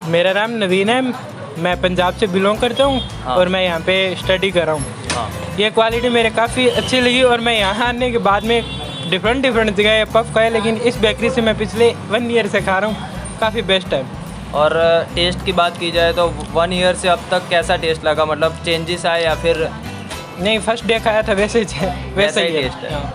मेरा नाम नवीन है, मैं पंजाब से बिलोंग करता हूँ। हाँ। और मैं यहाँ पे स्टडी कर रहा हूँ। हाँ। ये क्वालिटी मेरे काफ़ी अच्छी लगी और मैं यहाँ आने के बाद में डिफरेंट जगह पफ खाए, लेकिन इस बेकरी से मैं पिछले 1 ईयर से खा रहा हूँ, काफ़ी बेस्ट है। और टेस्ट की बात की जाए तो 1 ईयर से अब तक कैसा टेस्ट लगा, मतलब चेंजेस आए या फिर नहीं, फर्स्ट डे खाया था वैसे वैसा ही ही टेस्ट है। हाँ।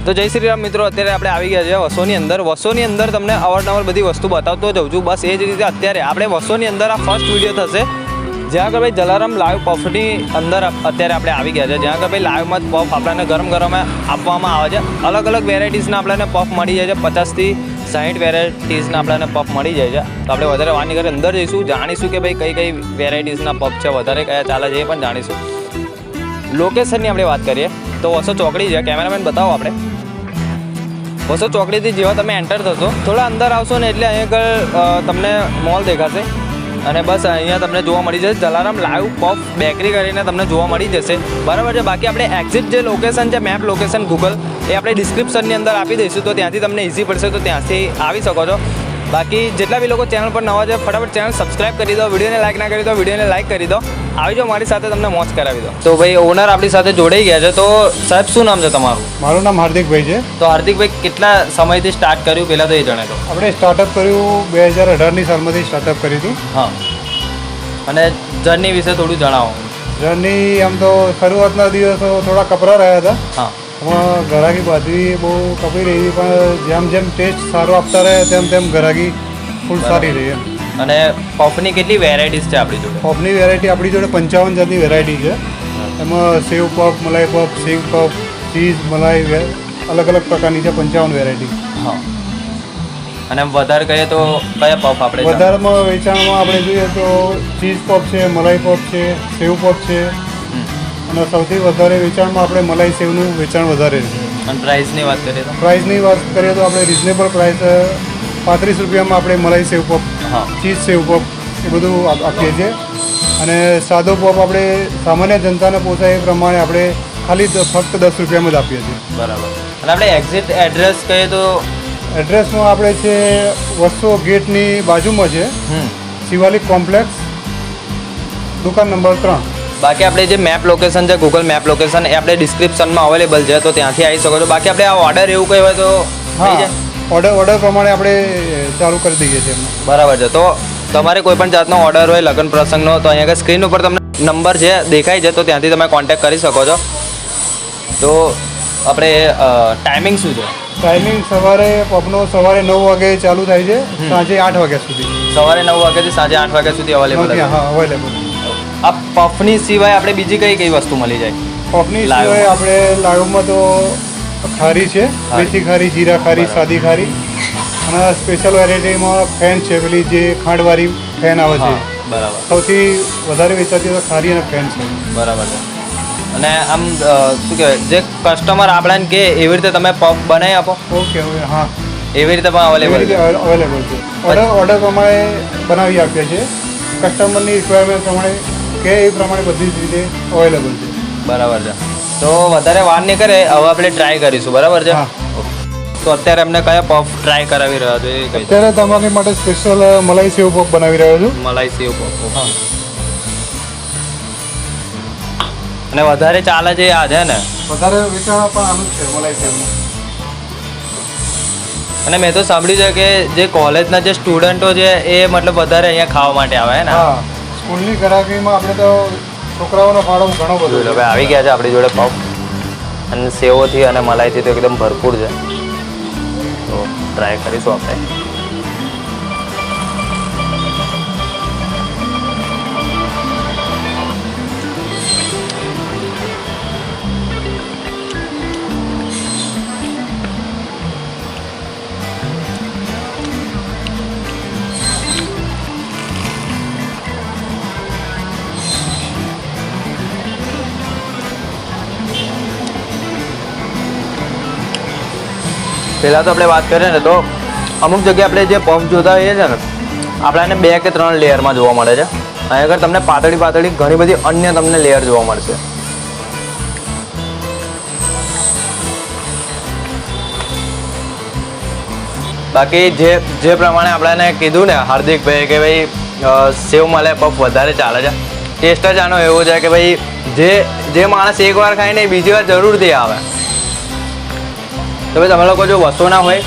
તો જય શ્રી રામ મિત્રો, અત્યારે આપણે આવી ગયા છે વસોની અંદર તમને અવારનવાર બધી વસ્તુ બતાવતો જઉં છું। બસ એ જ રીતે અત્યારે આપણે વસોની અંદર આ ફર્સ્ટ વિડીયો થશે જ્યાં આગળ ભાઈ જલારામ લાઈવ પફની અંદર અત્યારે આપણે આવી ગયા છે, જ્યાં આગળ ભાઈ લાઈવમાં જ પફ આપણને ગરમ આપવામાં આવે છે। અલગ અલગ વેરાયટીઝના આપણને પફ મળી જાય છે, 50 થી 60 વેરાયટીઝના આપણને પફ મળી જાય છે। તો આપણે વધારે વાત નહીં કરી અંદર જઈશું, જાણીશું કે ભાઈ કઈ કઈ વેરાયટીઝના પફ છે, વધારે કયા ચાલે છે એ પણ જાણીશું। લોકેશનની આપણે વાત કરીએ તો વસો ચોકડી છે, કેમેરામેન બતાવો આપણે। વસો ચોકડીથી જેવા તમે એન્ટર થશો, થોડા અંદર આવશો ને એટલે અહીંયા આગળ તમને મોલ દેખાશે અને બસ અહીંયા તમને જોવા મળી જશે જલારામ લાઈવ પફ બેકરી કરીને તમને જોવા મળી જશે, બરાબર છે। બાકી આપણે એક્ઝિટ જે લોકેશન છે, મેપ લોકેશન ગૂગલ, એ આપણે ડિસ્ક્રિપ્શનની અંદર આપી દઈશું, તો ત્યાંથી તમને ઇઝી પડશે, તો ત્યાંથી આવી શકો છો। બાકી જેટલા બી લોકો ચેનલ પર નવા છે ફટાફટ ચેનલ સબસ્ક્રાઈબ કરી દો, વિડીયોને લાઈક ના કરી દો વિડીયોને લાઈક કરી દો, આવી જાઓ મારી સાથે, તમને મોજ કરાવી દો। તો ભાઈ ઓનર આપણી સાથે જોડાઈ ગયા છે, તો સાહેબ શું નામ છે તમારું? મારું નામ હાર્દિકભાઈ છે। તો હાર્દિકભાઈ કેટલા સમયથી સ્ટાર્ટ કર્યું પહેલાં તો એ જણાવો। આપણે સ્ટાર્ટઅપ કર્યું 2018ની સાલમાંથી સ્ટાર્ટઅપ કર્યું હતું। હા, અને જર્ની વિશે થોડું જણાવો। જર્ની આમ તો શરૂઆતના દિવસો થોડા કપરા રહ્યા હતા, હા, એમાં ઘરાકી બાજરી બહુ કપી રહી હતી, પણ જેમ જેમ ટેસ્ટ સારો આપતા રહે તેમ તેમ ઘરાકી ફૂલ સારી રહી એમ। અને પફની કેટલી વેરાયટીઝ છે આપણી જોડે? પફની વેરાયટી આપણી જોડે 55 જાતની વેરાયટી છે, એમાં સેવ પફ, મલાઈ પફ, સિંગ પફ, ચીઝ મલાઈ અલગ અલગ પ્રકારની છે, 55 વેરાયટી। હા, અને વધારે કહીએ તો કયા પફ આપણે? વધારેમાં વેચાણમાં આપણે જોઈએ તો ચીઝ પફ છે, મલાઈ પફ છે, સેવ પફ છે, અને સૌથી વધારે વેચાણમાં આપણે મલાઈ સેવનું વેચાણ વધારે છે। અને પ્રાઇસની વાત કરીએ તો? પ્રાઇસની વાત કરીએ તો આપણે રિઝનેબલ પ્રાઇસ 35 રૂપિયામાં આપણે મલાઈ સેવ પફ, હા, ચીઝ સેવ પફ એ બધું આપીએ છીએ, અને સાદો પફ આપણે સામાન્ય જનતાને પોસાય એ પ્રમાણે આપણે ખાલી ફક્ત 10 રૂપિયામાં જ આપીએ છીએ। બરાબર। અને આપણે એક્ઝેક્ટ એડ્રેસ કહીએ તો? એડ્રેસમાં આપણે છે વસો ગેટની બાજુમાં છે, શિવાલિક કોમ્પ્લેક્સ, દુકાન નંબર 3। બાકી આપણે જે મેપ લોકેશન છે, ગૂગલ મેપ લોકેશન, એ આપણે ડિસ્ક્રિપ્શનમાં અવેલેબલ છે, તો ત્યાંથી આવી શકો છો। બાકી આપણે આ ઓર્ડર એવું કંઈ હોય તો થઈ જાય? ઓર્ડર પ્રમાણે આપણે ચાલુ કરી દઈએ છીએ। બરાબર છે। તો તમારે કોઈ પણ જાતનો ઓર્ડર હોય લગ્ન પ્રસંગનો, તો અહીંયા આગળ સ્ક્રીન ઉપર તમને નંબર છે દેખાય છે, તો ત્યાંથી તમે કોન્ટેક્ટ કરી શકો છો। તો આપણે ટાઈમિંગ શું છે? ટાઈમિંગ સવારે પફનો સવારે 9 વાગે ચાલુ થાય છે, સાંજે 8 વાગ્યા સુધી। સવારે 9 વાગ્યાથી સાંજે 8 વાગ્યા સુધી અવેલેબલ છે? હા, અવેલેબલ। આ પફની સિવાય આપણે બીજી કઈ કઈ વસ્તુ મળી જાય? પફની સિવાય આપણે લાઈવમાં તો ખારી છે, મેથી ખારી, જીરા ખારી, સાદી ખારી, અને સ્પેશિયલ વેરાયટીમાં ફેન છે, પેલી જે ખાંડવાળી ફેન આવે છે, બરાબર, સૌથી વધારે વેચાતી તો ખારી અને ફેન છે। બરાબર છે। અને આમ શું કહેવાય જે કસ્ટમર આપણને કે એવી રીતે તમે પફ બનાવી આપો ઓકે ઓકે હા એવી રીતે પણ અવેલેબલ છે અવેલેબલ છે ઓર્ડર પ્રમાણે બનાવી આપીએ છીએ કસ્ટમરની રિક્વાયરમેન્ટ પ્રમાણે કે એ પ્રમાણે બધી જ રીતે અવેલેબલ છે બરાબર છે તો વધારે વાર નહીં કરે હવે આપણે ટ્રાય કરીશું બરાબર છે હા. તો અત્યારે અમને કયા પફ ટ્રાય કરાવી રહ્યા છો એ કઈ અત્યારે તમારી માટે સ્પેશિયલ મલાઈ સેવ પફ બનાવી રહ્યો છું મલાઈ સેવ પફ હા અને વધારે ચાલે છે આ છે ને વધારે વેચાણ પણ આનું જ છે મલાઈ સેવનું અને મેં તો સાંભળ્યું છે કે જે કોલેજના જે સ્ટુડન્ટો છે એ મતલબ વધારે અહીંયા ખાવા માટે આવે હે ને હા સ્કૂલની ગ્રાહકીમાં આપણે તો છોકરાઓનો ફાળો ઘણો બધો જોઈ લો ભાઈ આવી ગયા છે આપણી જોડે પફ અને સેવોથી અને મલાઈથી તો એકદમ ભરપૂર છે તો ટ્રાય કરીશું આપણે પહેલાં તો આપણે વાત કરીએ ને તો અમુક જગ્યાએ આપણે જે પફ જોતા હોઈએ છે ને આપણાને 2 કે 3 લેયરમાં જોવા મળે છે અહીં આગળ તમને પાતળી પાતળી ઘણી બધી અન્ય તમને લેયર જોવા મળશે બાકી જે પ્રમાણે આપણાને કીધું ને હાર્દિકભાઈ કે ભાઈ સેવ મલાઈ પફ વધારે ચાલે છે ટેસ્ટ જ આનો એવો છે કે ભાઈ જે માણસ એકવાર ખાઈને બીજી વાર જરૂરથી આવે તો ભાઈ તમે લોકો જો વસોના હોય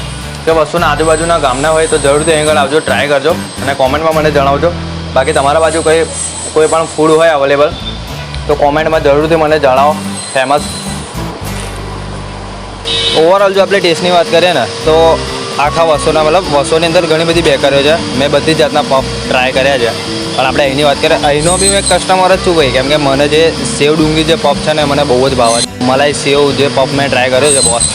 કે વસોના આજુબાજુના ગામના હોય તો જરૂરથી અહીં આગળ આવજો ટ્રાય કરજો અને કોમેન્ટમાં મને જણાવજો બાકી તમારા બાજુ કોઈ પણ ફૂડ હોય અવેલેબલ તો કોમેન્ટમાં જરૂરથી મને જણાવો ફેમસ ઓવરઓલ જો આપણે ટેસ્ટની વાત કરીએ ને તો આખા વસોના મતલબ વસોની અંદર ઘણી બધી બેકરીઓ છે મેં બધી જાતના પફ ટ્રાય કર્યા છે પણ આપણે અહીંની વાત કરીએ અહીંનો બી મેં કસ્ટમર જ છું ભાઈ કેમ કે મને જે સેવ ડુંગળી જે પફ છે ને મને બહુ જ ભાવે છે મલાઈ સેવ જે પફ મેં ટ્રાય કર્યો છે બોસ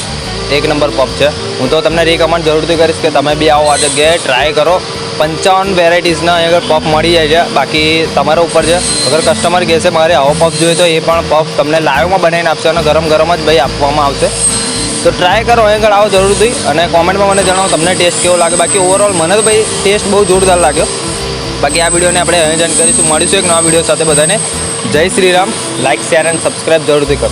એક નંબર પફ છે હું તો તમને રિકમેન્ડ જરૂરથી કરીશ કે તમે બી આવો આ જગ્યાએ ટ્રાય કરો 55 વેરાયટીઝના અહીં આગળ પફ મળી જાય છે બાકી તમારા ઉપર છે અગર કસ્ટમર કહેશે મારે આવો પફ જોઈએ તો એ પણ પફ તમને લાઈવમાં બનાવીને આપશે અને ગરમ ગરમ જ ભાઈ આપવામાં આવશે તો ટ્રાય કરો અહીં આગળ આવો જરૂરથી અને કોમેન્ટમાં મને જણાવો તમને ટેસ્ટ કેવો લાગે બાકી ઓવરઓલ મને તો ભાઈ ટેસ્ટ બહુ જોરદાર લાગ્યો બાકી આ વિડીયોને આપણે અહીં જ કરીશું મળીશું એક નવા વિડીયો સાથે બધાને જય Shri Ram like share and subscribe જરૂરથી કરો